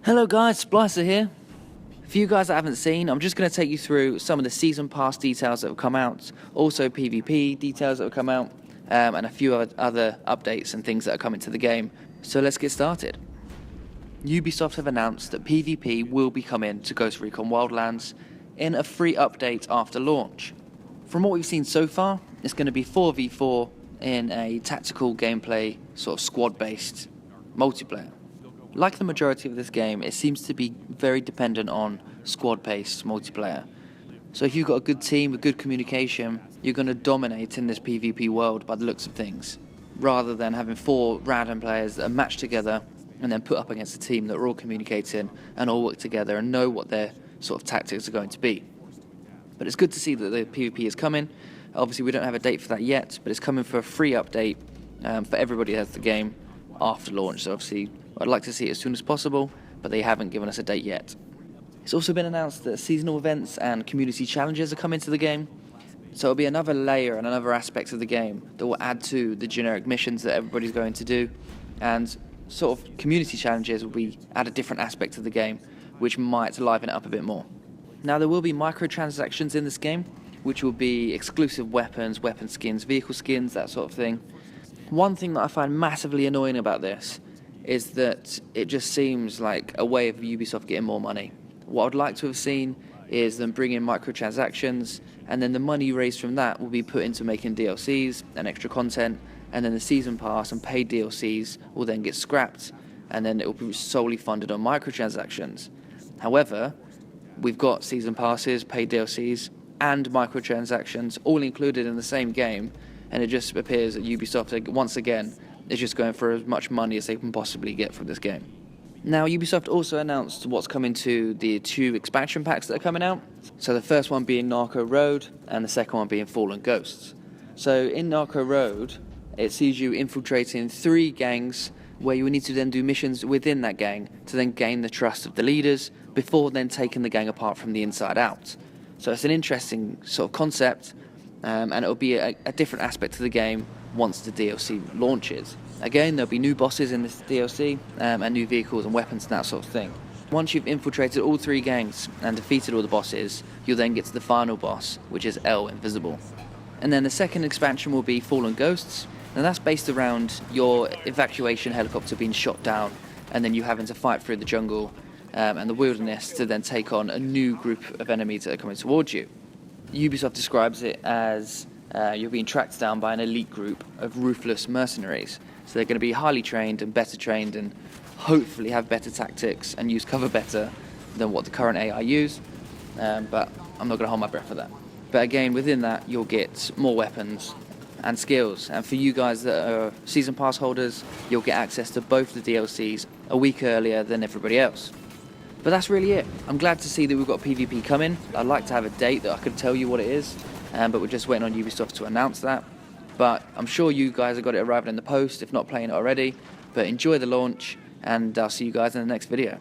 Hello guys, Splicer here. For you guys that haven't seen, I'm just going to take you through some of the Season Pass details that have come out, also PvP details that have come out, and a few other updates and things that are coming to the game. So let's get started. Ubisoft have announced that PvP will be coming to Ghost Recon Wildlands in a free update after launch. From what we've seen so far, it's going to be 4v4 in a tactical gameplay, sort of squad-based multiplayer. Like the majority of this game, it seems to be very dependent on squad-based multiplayer. So if you've got a good team with good communication, you're going to dominate in this PvP world by the looks of things, rather than having 4 random players that are matched together and then put up against a team that are all communicating and all work together and know what their sort of tactics are going to be. But it's good to see that the PvP is coming. Obviously we don't have a date for that yet, but it's coming for a free update for everybody that has the game after launch. So obviously I'd like to see it as soon as possible, but they haven't given us a date yet. It's also been announced that seasonal events and community challenges are coming to the game. So it'll be another layer and another aspect of the game that will add to the generic missions that everybody's going to do. And sort of community challenges will be add a different aspect to the game, which might liven it up a bit more. Now there will be microtransactions in this game, which will be exclusive weapons, weapon skins, vehicle skins, that sort of thing. One thing that I find massively annoying about this is that it just seems like a way of Ubisoft getting more money. What I'd like to have seen is them bring in microtransactions, and then the money raised from that will be put into making DLCs and extra content, and then the season pass and paid DLCs will then get scrapped, and then it will be solely funded on microtransactions. However, we've got season passes, paid DLCs, and microtransactions all included in the same game, and it just appears that Ubisoft, once again, is just going for as much money as they can possibly get from this game. Now, Ubisoft also announced what's coming to the 2 expansion packs that are coming out. So the first one being Narco Road, and the second one being Fallen Ghosts. So in Narco Road, it sees you infiltrating 3 gangs, where you will need to then do missions within that gang to then gain the trust of the leaders, before then taking the gang apart from the inside out. So it's an interesting sort of concept, and it'll be a different aspect to the game once the DLC launches. Again, there'll be new bosses in this DLC, and new vehicles and weapons and that sort of thing. Once you've infiltrated all 3 gangs and defeated all the bosses, you'll then get to the final boss, which is El Invisible. And then the second expansion will be Fallen Ghosts, and that's based around your evacuation helicopter being shot down, and then you having to fight through the jungle and the wilderness to then take on a new group of enemies that are coming towards you. Ubisoft describes it as you're being tracked down by an elite group of ruthless mercenaries. So they're going to be highly trained and better trained, and hopefully have better tactics and use cover better than what the current AI use. But I'm not going to hold my breath for that. But again, within that, you'll get more weapons and skills. And for you guys that are Season Pass holders, you'll get access to both the DLCs a week earlier than everybody else. But that's really it. I'm glad to see that we've got PvP coming. I'd like to have a date that I could tell you what it is, but we're just waiting on Ubisoft to announce that. But I'm sure you guys have got it arriving in the post, if not playing it already. But enjoy the launch, and I'll see you guys in the next video.